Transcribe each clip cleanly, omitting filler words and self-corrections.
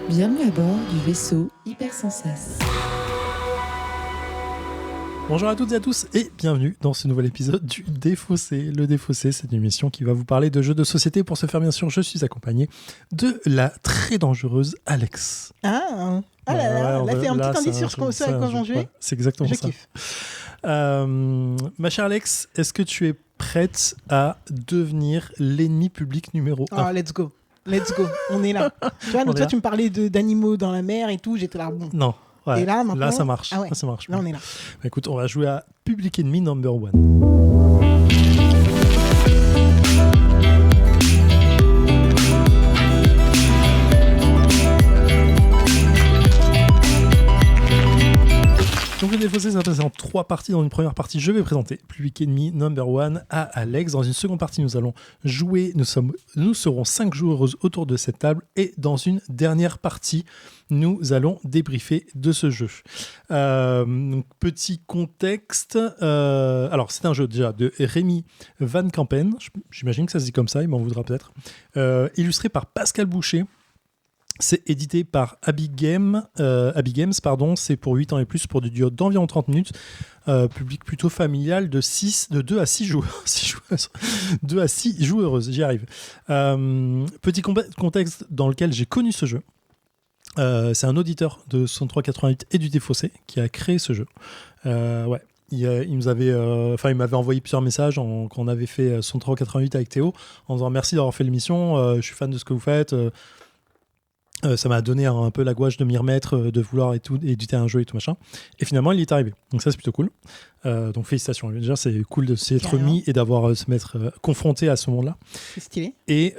Bienvenue à bord du vaisseau Hypersensas. Bonjour à toutes et à tous et bienvenue dans ce nouvel épisode du Défaussé. Le Défaussé, c'est une émission qui va vous parler de jeux de société. Pour ce faire, bien sûr, je suis accompagné de la très dangereuse Alex. Ah là là, là, fait un petit indice sur ce à quoi vont jouer. Ouais, c'est exactement ça. Je kiffe. Ma chère Alex, est-ce que tu es prête à devenir l'ennemi public numéro 1 ? Ah, let's go. On est là. Tu vois, toi, tu me parlais d'animaux dans la mer et tout, j'étais là, bon. Non. Ouais. Et là, maintenant... là, ça marche. Ah ouais. Là, ça marche. Là, on est là. Bah, écoute, on va jouer à Public Enemy Number 1. Donc le Défaussé, ça va passer en 3 parties. Dans une première partie, je vais présenter Public Enemy Number 1 à Alex. Dans une seconde partie, nous allons jouer. Nous serons 5 joueuses autour de cette table. Et dans une dernière partie, nous allons débriefer de ce jeu. Donc, petit contexte. Alors, c'est un jeu déjà de Rémi Van Kampen. J'imagine que ça se dit comme ça, il m'en voudra peut-être. Illustré par Pascal Boucher. C'est édité par Abby Games, c'est pour 8 ans et plus, pour du duo d'environ 30 minutes. Public plutôt familial de 2 à 6 joueurs. 2 à 6 joueuses, j'y arrive. Petit contexte dans lequel j'ai connu ce jeu. C'est un auditeur de 6388 et du Défaussé qui a créé ce jeu. Ouais. Il m'avait envoyé plusieurs messages quand on avait fait 6388 avec Théo en disant merci d'avoir fait l'émission, je suis fan de ce que vous faites. Ça m'a donné un peu la gouache de m'y remettre, de vouloir éditer un jeu et tout machin. Et finalement, il est arrivé. Donc ça, c'est plutôt cool. Donc félicitations. Déjà, c'est cool de s'être mis et d'avoir se mettre confronté à ce monde-là. C'est stylé. Et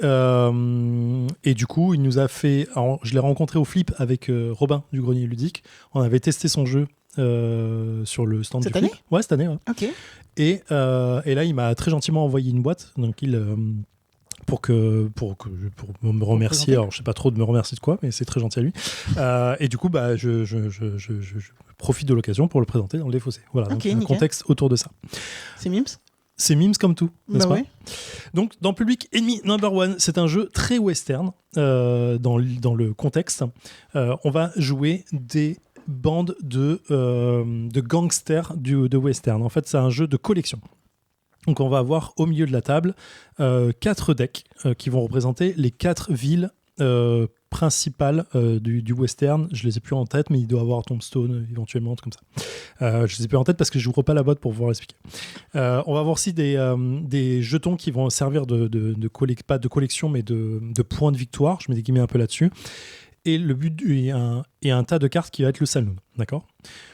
du coup, il nous a fait... Alors, je l'ai rencontré au Flip avec Robin du Grenier Ludique. On avait testé son jeu sur le stand cette du année Flip. Ouais, cette année. Ouais. Ok. Et là, il m'a très gentiment envoyé une boîte. Donc, pour me remercier. Alors, je sais pas trop de me remercier de quoi, mais c'est très gentil à lui. Et du coup, bah, je profite de l'occasion pour le présenter dans le Défaussé. Voilà, donc un contexte autour de ça. C'est Mims ? C'est Mims comme tout, n'est-ce pas ? Ouais. Donc, dans Public Enemy Number 1, c'est un jeu très western dans le contexte. On va jouer des bandes de gangsters de western. En fait, c'est un jeu de collection. Donc on va avoir au milieu de la table 4 decks qui vont représenter les 4 villes principales du western. Je les ai plus en tête, mais il doit avoir Tombstone éventuellement, comme ça. Je les ai plus en tête parce que je n'ouvre pas la boîte pour pouvoir l'expliquer. On va avoir aussi des jetons qui vont servir pas de collection, mais de points de victoire. Je mets des guillemets un peu là-dessus. Et le but et un tas de cartes qui va être le saloon. D'accord ?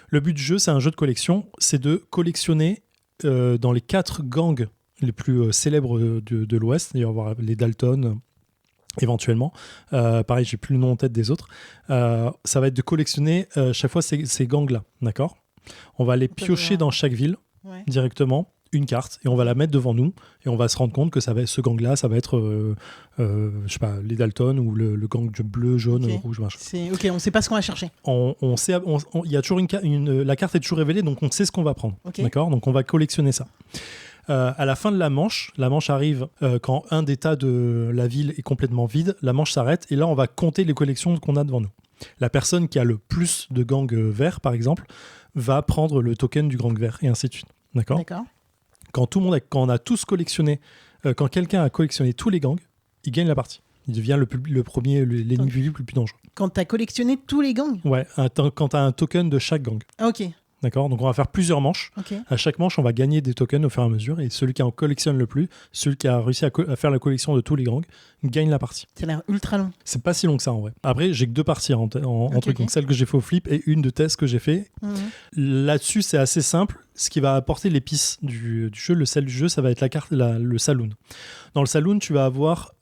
Le but du jeu, c'est un jeu de collection, c'est de collectionner dans les 4 gangs les plus célèbres de l'Ouest. Il va y avoir les Dalton éventuellement. Pareil, j'ai plus le nom en tête des autres. Ça va être de collectionner chaque fois ces gangs-là. D'accord ? On va les piocher dans chaque ville directement. Une carte et on va la mettre devant nous et on va se rendre compte que ce gang-là, ça va être je sais pas, les Dalton ou le gang bleu, jaune, rouge, machin. Ok, on sait pas ce qu'on va chercher. On sait, il y a toujours la carte est toujours révélée, donc on sait ce qu'on va prendre. D'accord ? Donc on va collectionner ça. À la fin de la manche arrive quand un des tas de la ville est complètement vide, la manche s'arrête et là on va compter les collections qu'on a devant nous. La personne qui a le plus de gangs verts, par exemple, va prendre le token du gang vert et ainsi de suite. D'accord ? Quand on a tous collectionné, quand quelqu'un a collectionné tous les gangs, il gagne la partie. Il devient le premier, l'ennemi public le plus dangereux. Quand tu as collectionné tous les gangs ? Ouais, quand tu as un token de chaque gang. Ok. D'accord ? Donc on va faire plusieurs manches. À chaque manche, on va gagner des tokens au fur et à mesure. Et celui qui en collectionne le plus, celui qui a réussi à faire la collection de tous les gangs, gagne la partie. Ça a l'air ultra long. C'est pas si long que ça en vrai. Après, j'ai que 2 parties en truc. Donc celle que j'ai fait au Flip et une de test que j'ai fait. Là-dessus, c'est assez simple. Ce qui va apporter l'épice du jeu, le sel du jeu, ça va être le saloon. Dans le saloon, tu vas avoir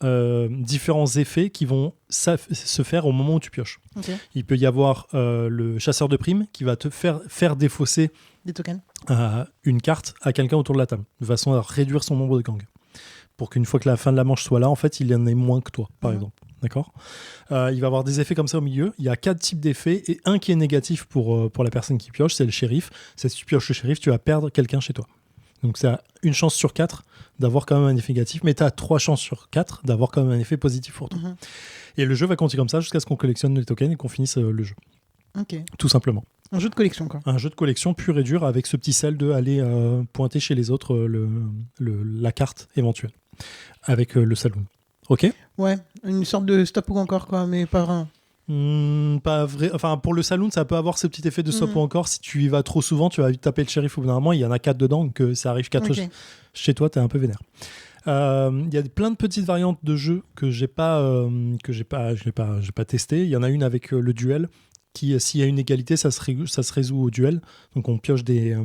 différents effets qui vont se faire au moment où tu pioches. Il peut y avoir le chasseur de primes qui va te faire défausser des tokens. Une carte à quelqu'un autour de la table, de façon à réduire son nombre de gangs. Pour qu'une fois que la fin de la manche soit là, en fait, il y en ait moins que toi, par exemple. D'accord ? Il va y avoir des effets comme ça au milieu. Il y a 4 types d'effets et un qui est négatif pour la personne qui pioche, c'est le shérif. Si tu pioches le shérif, tu vas perdre quelqu'un chez toi. Donc c'est une chance sur 4 d'avoir quand même un effet négatif, mais tu as 3 chances sur 4 d'avoir quand même un effet positif pour toi. Et le jeu va continuer comme ça jusqu'à ce qu'on collectionne les tokens et qu'on finisse le jeu. Ok. Tout simplement. Un jeu de collection, quoi. Un jeu de collection pur et dur avec ce petit sel de aller pointer chez les autres la carte éventuelle avec le saloon. Ok. Ouais, une sorte de stop ou encore, quoi, mais pas vraiment. Pas vrai. Enfin, pour le saloon, ça peut avoir ce petit effet de stop ou encore. Si tu y vas trop souvent, tu vas taper le shérif au bout d'un moment. Il y en a 4 dedans, donc ça arrive 4 fois chez toi, t'es un peu vénère. Il y a plein de petites variantes de jeux que j'ai pas testé. Il y en a une avec le duel qui, s'il y a une égalité, ça se résout au duel. Donc on pioche des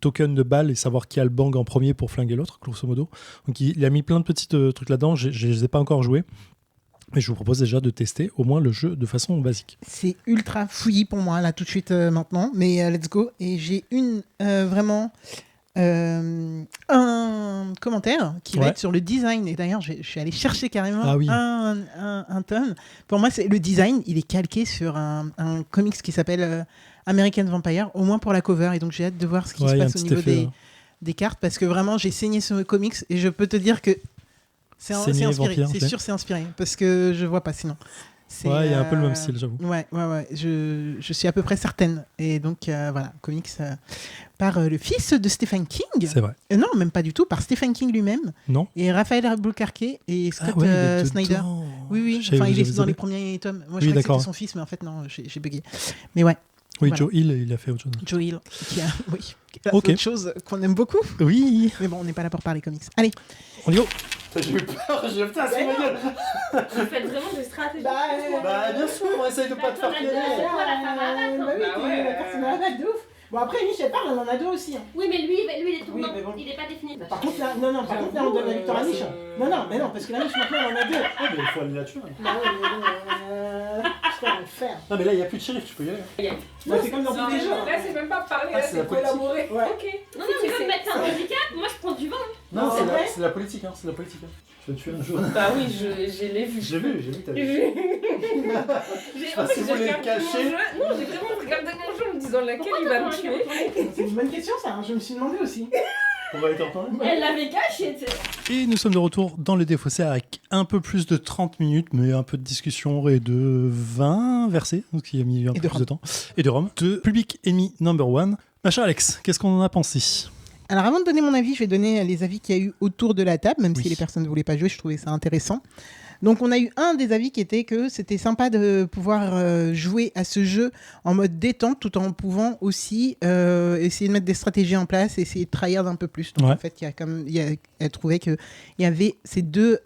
tokens de balles et savoir qui a le bang en premier pour flinguer l'autre, grosso modo. Donc il a mis plein de petits trucs là-dedans. Je les ai pas encore joués. Mais je vous propose déjà de tester au moins le jeu de façon basique. C'est ultra fouillis pour moi, là, tout de suite, maintenant. Mais let's go. Et j'ai vraiment un commentaire qui va être sur le design. Et d'ailleurs, je suis allé chercher carrément un tome. Pour moi, le design, il est calqué sur un comics qui s'appelle American Vampire, au moins pour la cover. Et donc, j'ai hâte de voir ce qui se passe au niveau des cartes. Parce que vraiment, j'ai saigné ce comics et je peux te dire que c'est inspiré, vampire, c'est sûr, c'est inspiré, parce que je vois pas sinon. Il y a un peu le même style, j'avoue. Ouais, je suis à peu près certaine. Et donc, voilà, comics par le fils de Stephen King. C'est vrai. Non, même pas du tout, par Stephen King lui-même. Non. Et Raphaël Albuquerque et Scott Snyder. Oui, enfin, il est dans les premiers tomes. Moi, je croyais que c'était son fils, mais en fait, non, j'ai bugué. Mais ouais. Oui, voilà. Joe Hill, il a fait autre chose. Joe Hill, qui a fait autre chose qu'on aime beaucoup. Oui. Mais bon, on n'est pas là pour parler comics. Allez. On y va. J'ai eu peur, putain, c'est ma gueule. Vous faites vraiment des stratégies. Bah, bien sûr, on essaye de pas te faire piéger. La personne de ouf. Bon, après, Michel parle, on en a deux aussi. Oui, mais lui, il est tout bon. Il n'est pas défini. Par contre, là, on donne la victoire à Mich. Non, parce que la Mich, maintenant, on en a deux. Ah, mais il faut aller la tuer. Putain, on va faire. Non, mais là, il n'y a plus de shérif, tu peux y aller. C'est comme dans tous les jeux. Là, c'est même pas parler, là, c'est collaborer. Ok. Non, tu veux me mettre un handicap, moi, je prends du vent. Non, c'est la politique, c'est la politique. Tu veux tuer un jaune. Bah oui, je l'ai vu. J'ai vu, t'as vu. En fait, j'ai regardé mon jeu. Non, j'ai vraiment regardé mon jeu en me disant laquelle il va me tuer. C'est une bonne question, ça. Je me suis demandé aussi. On va être retourné. Elle l'avait caché, tu sais. Et nous sommes de retour dans le défaussé avec un peu plus de 30 minutes, mais un peu de discussion et de 20 versets, donc il a mis un peu plus de temps. Et de Rome. De Public Enemy No. 1. Ma chère Alex, qu'est-ce qu'on en a pensé ? Alors avant de donner mon avis, je vais donner les avis qu'il y a eu autour de la table, même si les personnes ne voulaient pas jouer, je trouvais ça intéressant. Donc on a eu un des avis qui était que c'était sympa de pouvoir jouer à ce jeu en mode détente tout en pouvant aussi essayer de mettre des stratégies en place, essayer de tryhard un peu plus. Donc en fait, elle trouvait qu'il y avait ces deux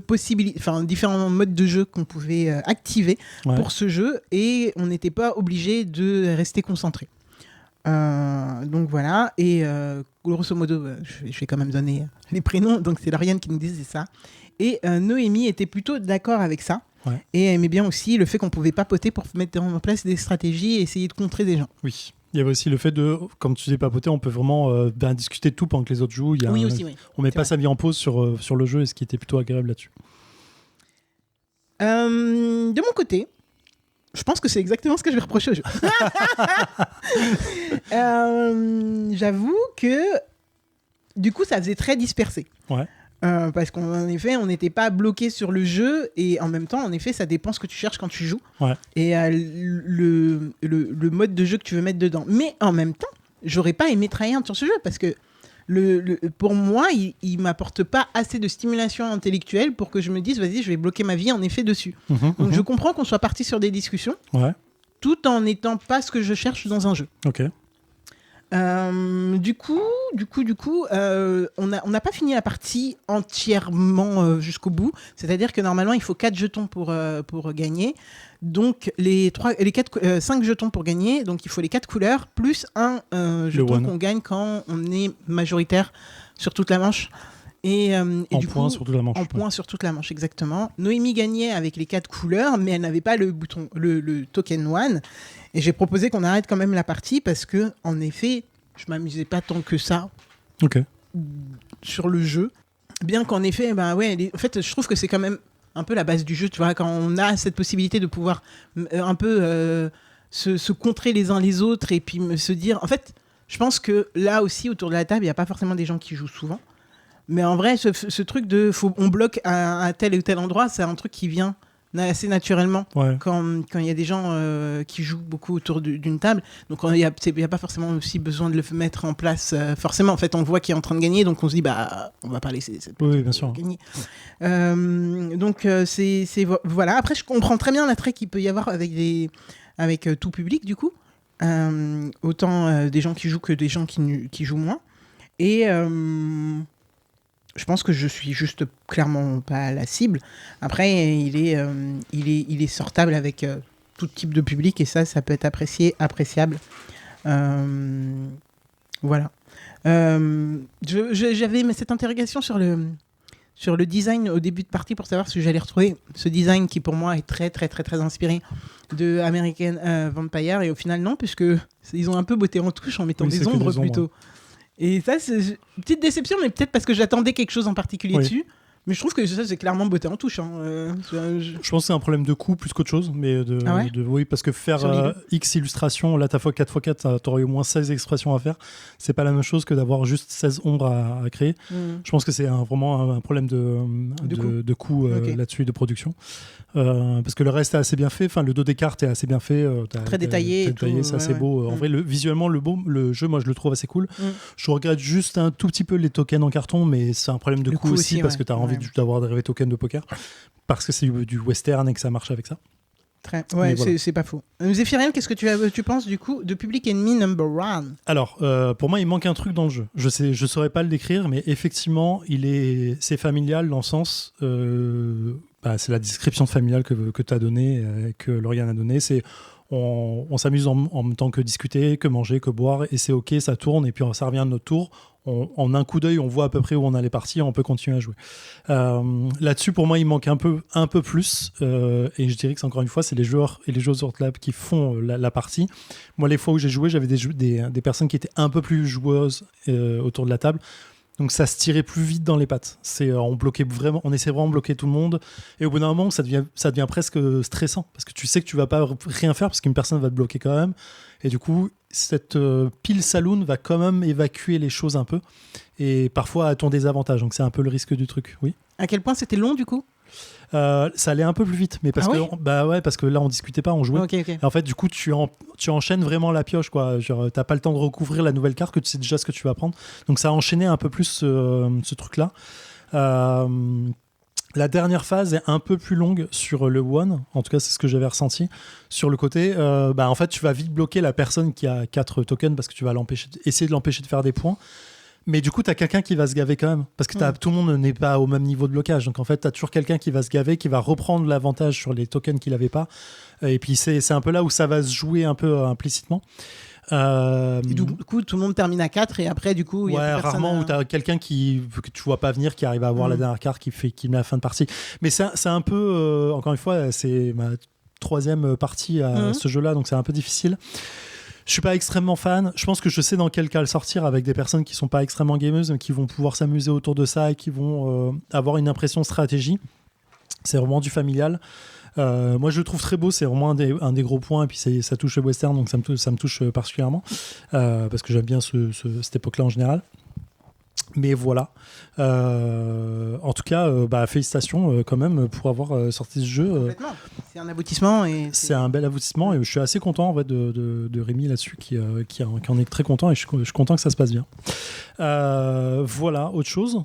possibilités, enfin différents modes de jeu qu'on pouvait activer pour ce jeu et on n'était pas obligé de rester concentré. Donc voilà, et grosso modo, je vais quand même donner les prénoms, donc c'est Lauriane qui nous disait ça. Et Noémie était plutôt d'accord avec ça, et aimait bien aussi le fait qu'on pouvait papoter pour mettre en place des stratégies et essayer de contrer des gens. Oui, il y avait aussi le fait de, comme tu disais papoter, on peut vraiment discuter de tout pendant que les autres jouent. On met pas sa vie en pause sur le jeu, et ce qui était plutôt agréable là-dessus. De mon côté, je pense que c'est exactement ce que je vais reprocher au jeu. J'avoue que du coup, ça faisait très dispersé. Ouais. Parce qu'en effet, on n'était pas bloqué sur le jeu et en même temps, en effet, ça dépend ce que tu cherches quand tu joues et le mode de jeu que tu veux mettre dedans. Mais en même temps, j'aurais pas aimé tryhard sur ce jeu parce que pour moi, il m'apporte pas assez de stimulation intellectuelle pour que je me dise vas-y, je vais bloquer ma vie en effet dessus. Donc je comprends qu'on soit parti sur des discussions tout en n'étant pas ce que je cherche dans un jeu. Ok. Du coup, on n'a pas fini la partie entièrement jusqu'au bout. C'est-à-dire que normalement, il faut 4 jetons pour gagner. Donc, 5 jetons pour gagner. Donc, il faut les 4 couleurs, plus un jeton qu'on gagne quand on est majoritaire sur toute la manche. Sur toute la manche. En point sur toute la manche, exactement. Noémie gagnait avec les 4 couleurs, mais elle n'avait pas le bouton, le token one. Et j'ai proposé qu'on arrête quand même la partie parce que, en effet, je m'amusais pas tant que ça sur le jeu. Bien qu'en effet, en fait, je trouve que c'est quand même un peu la base du jeu, tu vois, quand on a cette possibilité de pouvoir un peu se contrer les uns les autres et puis se dire, en fait, Je pense que là aussi, autour de la table, il n'y a pas forcément des gens qui jouent souvent. Mais en vrai, ce truc on bloque à tel ou tel endroit, c'est un truc qui vient assez naturellement quand il y a des gens qui jouent beaucoup autour d'une table. Donc il n'y a pas forcément aussi besoin de le mettre en place forcément. En fait, on voit qu'il est en train de gagner, donc on se dit on va pas laisser cette personne bien sûr. gagner. Donc voilà. Après, je comprends très bien l'attrait qu'il peut y avoir avec tout public du coup. Autant des gens qui jouent que des gens qui jouent moins. Et je pense que je suis juste clairement pas la cible. Après, il est sortable avec tout type de public et ça peut être appréciable. Voilà. J'avais cette interrogation sur le design au début de partie pour savoir si j'allais retrouver ce design qui pour moi est très très très très inspiré de American Vampire et au final non, puisque ils ont un peu botté en touche en mettant des ombres plutôt. Et ça, c'est une petite déception, mais peut-être parce que j'attendais quelque chose en particulier dessus. Mais je trouve que ça, c'est clairement botté en touche. Je pense que c'est un problème de coût plus qu'autre chose. Mais oui, parce que faire X illustrations, là, t'as 4x4, t'aurais au moins 16 expressions à faire. C'est pas la même chose que d'avoir juste 16 ombres à créer. Je pense que c'est vraiment un problème de coût là-dessus, de production. Parce que le reste est assez bien fait. Enfin, le dos des cartes est assez bien fait. Très détaillé. C'est assez beau. En vrai, visuellement, le jeu, moi, je le trouve assez cool. Je regrette juste un tout petit peu les tokens en carton, mais c'est un problème de coût aussi parce que t'as envie d'avoir des tokens de poker. Parce que c'est du western et que ça marche avec ça. C'est pas faux. Zéphirien, qu'est-ce que tu penses du coup de Public Enemy Number 1 ? Alors, pour moi, il manque un truc dans le jeu. Je saurais pas le décrire, mais effectivement, c'est familial dans le sens... c'est la description familiale que tu as donnée, que Lauriane a donnée. C'est on s'amuse en même temps que discuter, que manger, que boire, et c'est ok, ça tourne, et puis ça revient à notre tour. En un coup d'œil, on voit à peu près où on allait partir, on peut continuer à jouer. Là-dessus, pour moi, il manque un peu plus, et je dirais que encore une fois, c'est les joueurs et les joueuses sur table qui font la partie. Moi, les fois où j'ai joué, j'avais des personnes qui étaient un peu plus joueuses autour de la table. Donc ça se tirait plus vite dans les pattes. On essaie vraiment de bloquer tout le monde. Et au bout d'un moment, ça devient presque stressant. Parce que tu sais que tu vas pas rien faire parce qu'une personne va te bloquer quand même. Et du coup, cette pile saloon va quand même évacuer les choses un peu. Et parfois à ton désavantage. Donc c'est un peu le risque du truc. Oui. À quel point c'était long du coup ? Ça allait un peu plus vite, mais parce que là on discutait pas, on jouait. Okay. Et en fait, du coup, tu enchaînes vraiment la pioche, quoi. Genre, t'as pas le temps de recouvrir la nouvelle carte, que tu sais déjà ce que tu vas prendre. Donc, ça a enchaîné un peu plus ce truc-là. La dernière phase est un peu plus longue sur le one. En tout cas, c'est ce que j'avais ressenti. Sur le côté, en fait, tu vas vite bloquer la personne qui a 4 tokens parce que tu vas essayer de l'empêcher de faire des points. Mais du coup, tu as quelqu'un qui va se gaver quand même. Parce que tout le monde n'est pas au même niveau de blocage. Donc en fait, tu as toujours quelqu'un qui va se gaver, qui va reprendre l'avantage sur les tokens qu'il n'avait pas. Et puis c'est un peu là où ça va se jouer un peu implicitement. Et du coup, tout le monde termine à 4 et après, du coup, il y a plus personne rarement où tu as quelqu'un que tu vois pas venir, qui arrive à avoir la dernière carte, qui met la fin de partie. Mais c'est un peu, encore une fois, c'est ma 3e partie à ce jeu-là, donc c'est un peu difficile. Je suis pas extrêmement fan. Je pense que je sais dans quel cas le sortir avec des personnes qui sont pas extrêmement gameuses, mais qui vont pouvoir s'amuser autour de ça et qui vont avoir une impression stratégie. C'est vraiment du familial. Moi, je le trouve très beau. C'est vraiment un des gros points. Et puis, ça touche le western, donc ça me touche particulièrement. Parce que j'aime bien cette époque-là en général. Mais voilà. En tout cas, félicitations quand même pour avoir sorti ce jeu. Complètement. C'est un aboutissement. C'est un bel aboutissement et je suis assez content en fait, de Rémi là-dessus qui en est très content et je suis content que ça se passe bien. Voilà, autre chose ?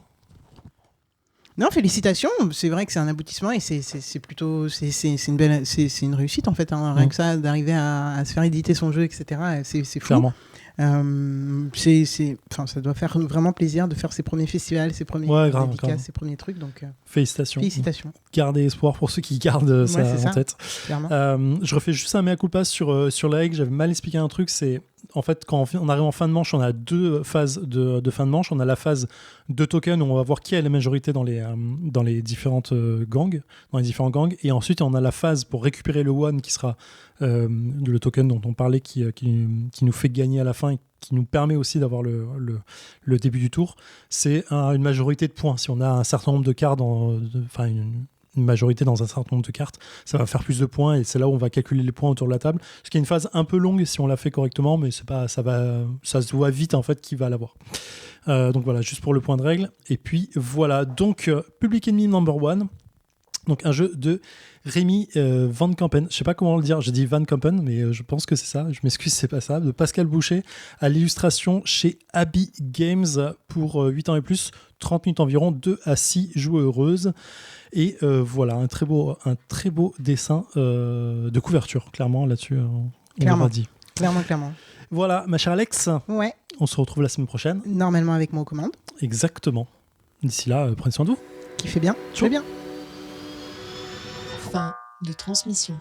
Non, félicitations. C'est vrai que c'est un aboutissement et c'est plutôt une belle, c'est une réussite en fait. Rien que ça, d'arriver à se faire éditer son jeu, etc. C'est fou. Clairement. Ça doit faire vraiment plaisir de faire ses premiers festivals, ses premiers dédicaces, ses premiers trucs. Donc, félicitations. Gardez espoir pour ceux qui gardent ça en tête. Clairement. Je refais juste un mea culpa sur la règle. J'avais mal expliqué un truc. C'est en fait quand on arrive en fin de manche, on a 2 phases de fin de manche. On a la phase de token où on va voir qui a la majorité dans les différentes gangs, dans les différents gangs. Et ensuite, on a la phase pour récupérer le one qui sera le token dont on parlait qui nous fait gagner à la fin et qui nous permet aussi d'avoir le début du tour. C'est une majorité de points. Si on a un certain nombre de cartes, une majorité dans un certain nombre de cartes, ça va faire plus de points et c'est là où on va calculer les points autour de la table. Ce qui est une phase un peu longue si on la fait correctement, mais c'est pas, ça se voit vite en fait qui va l'avoir. Donc voilà, juste pour le point de règle. Et puis voilà, donc Public Enemy Number 1. Donc un jeu de Rémi Van Kampen, je sais pas comment le dire, j'ai dit Van Kampen, mais je pense que c'est ça, je m'excuse, c'est pas ça, de Pascal Boucher à l'illustration chez Abbey Games pour 8 ans et plus, 30 minutes environ, 2 à 6 joueuses. Et voilà, un très beau dessin de couverture, clairement là-dessus, on l'aura dit. Clairement. Voilà, ma chère Alex, Ouais, on se retrouve la semaine prochaine. normalement avec moi aux commandes, Exactement. D'ici là, prenez soin de vous. qui fait bien, Ciao. très bien. Fin de transmission.